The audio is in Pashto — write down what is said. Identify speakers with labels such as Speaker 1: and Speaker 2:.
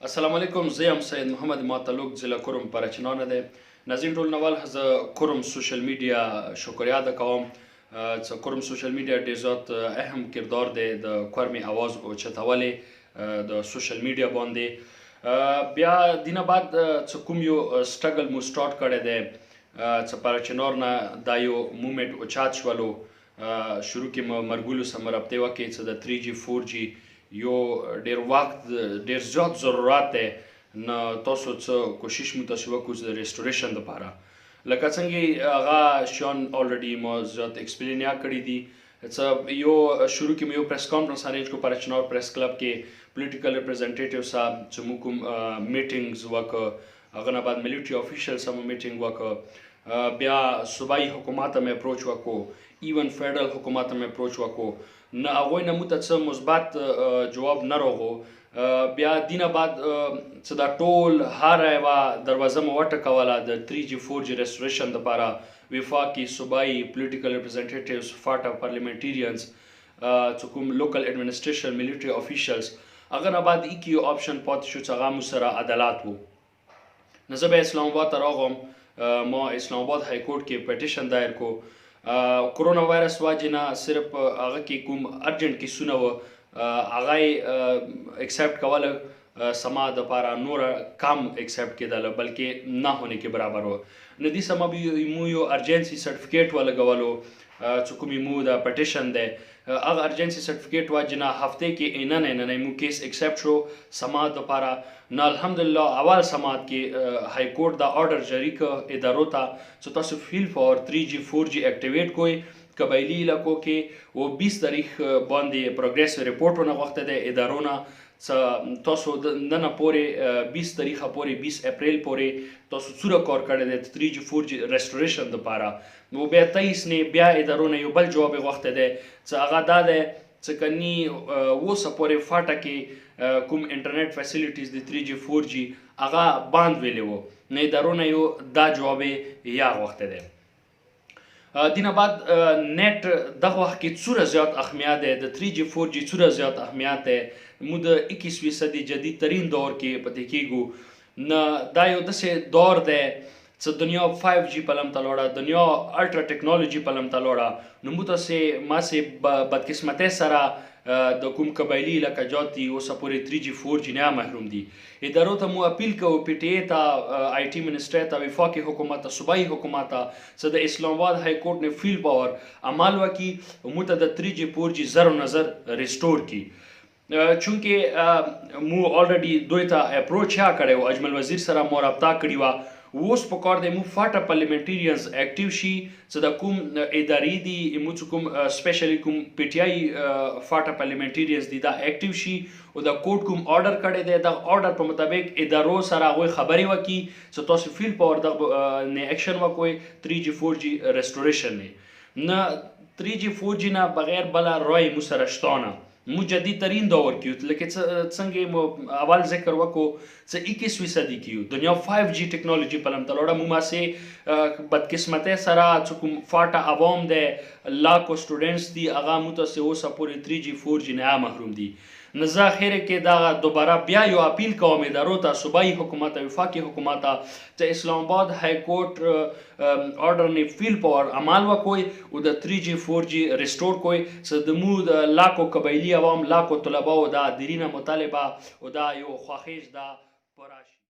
Speaker 1: السلام علیکم، زه یم سید محمد ماتلوک ضلع کرم پرچنانه ده. ناظرین ټول نوال ز کرم سوشل میډیا شکریا ده کوم چې کرم سوشل میډیا ډیر زیات اهم کردار دی د کرمی आवाज او چتولې د سوشل میډیا باندې. بیا دینه بعد چې کوم یو سټرګل مو سٹارټ کړی دی چې پرچنور نه دا یو موومنټ او چات شولو شروع کې مرګولو سم رابطه وکړي چې د 3G 4G یو ډیر وخت ډیر زیات ضرورت دی نه تاسو څه کوشش مو تاسو وکړو د ریسټوریشن لپاره لکه څنګه هغه شان الریډي مو زیات ایکسپلین یا کړی دي څه یو شروع کې یو پریس کانفرنس ارینج کو پرچنور پریس کلب کې پولیټیکل ریپرزینټیټیو صاحب چې مو کوم میټینګز وکړه هغه نه بعد ملټری افیشل سم میټینګ وکړه بیا صوبایي حکومت هم اپروچ وکړو ایون فیډرل حکومت هم اپروچ وکړو نه هغوی نه موږ ته څه مثبت جواب نه راغو. بیا دینه بعد څه دا ټول هر یوه دروازه مو وټکوله د 3G 4G ریسټوریشن دپاره وفاقي صوبایي پولیټیکل ریپرزینټیټیوز فاټا پارلیمنټیرینز چې کوم لوکل ایډمنسټریشن ملټري افیشلز هغه نه بعد ایک یو آپشن پاتې شو چې هغه مو سره عدالت و. نو زه بیا اسلام آباد ته راغلم، ما اسلام آباد های کورټ کې پټیشن دایر کو. کرونا وایرس واجې نه صرف هغه کې کوم ارجنټ کیسونه و هغه یې ایکسپټ کوله سما دپاره نور کم ایکسپټ کېدله بلکې نه هونه کې برابر و. نو دې سما مو یو ارجنسي سرټیفیکیټ ولګولو چې کوم مو د پټیشن دی هغه ارجنسي سرټیفیکیټ واجې نه هفته کې اننه مو کیس ایکسپټ شو سما دپاره. نو الحمدلله اول سماعت کې های کورټ دا آرډر جاری که ادارو ته چې تاسو فیل فور 3G 4G اکټیویټ کوئ قبایلي علاقو کې و 20 تاریخ باندې پروګریس ریپورټ ونه غوښته دی ادارو نه چې تاسو نن پورې 20 تاریخ پورې 20 اپریل پورې تاسو څومره کار کړی دی 3G 4G ریسټوریشن دپاره. نو بیا 23 نه بیا ادارو نه یو بل جواب غوښته دی چې هغه دا دی چې کني اوسه پورې فاټه کې کوم انټرنیټ فیسیلیټیز د 3G 4G هغه باند ویلې وو. نه ادارو نه یو دا جواب یا غوښته دی. دینه بعد نیټ دغه وخت کې څومره زیات اهمیت دی د 3G 4G څومره زیات اهمیت دی مو د 21وي صدي جدید ترین دور کې پاتې کېږو. نه دا یو داسې دور دی چې دنیا 5G په لمته لاړه، دنیا الټرا ټیکنالوژي په لمته لاړه. نو موږ تاسې ماسې بدقسمتۍ سره د کوم قبایلي علاقه جات دي اوسه پورې 3G 4G نه محروم دي. ادارو ته مو اپیل کوو PTA ته IT منسټر ته وفاقي حکومت ته صوبایي حکومت ته چې د اسلام آباد های کورټ نه فیل پاور عمل وکړي او موږ ته د 3G 4G زر نظر ریسټور کړي. چونکې مو الریډي دوی ته اپروچ یا کړی و، اجمل وزیر سره مو رابطه کړې وه. اوس په کار دی مو فاټا پارلیمنټیرینز اکټیو شي چې د کوم ادارې دي مو چې کوم سپیشلی کوم PTI فاټا پارلیمنټیرینز دي دا اکټیو شي او د کوټ کوم آرډر کړی دی د آرډر په مطابق ادارو سره هغوی خبرې وکړي چې تاسو فیل پاور دغه نه اکشن وکوئ 3G 4G ریسټوریشن نه 3G 4G نه بغیر بله رای مو سره شته نه. مو جدید ترین دور کیو لکه څنګه مو اول ذکر وکړو چې 21وي صدي کیو دنیا 5G ټیکنالوژي په لمته لاړه. مو ماسې بدقسمتۍ سره چې کوم فاټا عوام دی لاکو سټوډنټس دي هغه مو تاسې اوسه پورې 3G 4G نه محروم دي. نو زه اخر کې دا دوباره بیا یو اپیل کوم ادارو ته صوبایي حکومت ته وفاقي حکومت ته چې اسلام آباد های کورټ آرډر نه فیل پاور عمل وکوي او د 3G 4G ریسټور کوي چې د مو د لاکو قبایلي عوام لاکو طلباو دا دیرینه مطالبه او دا یو خواهش دا پوره شي.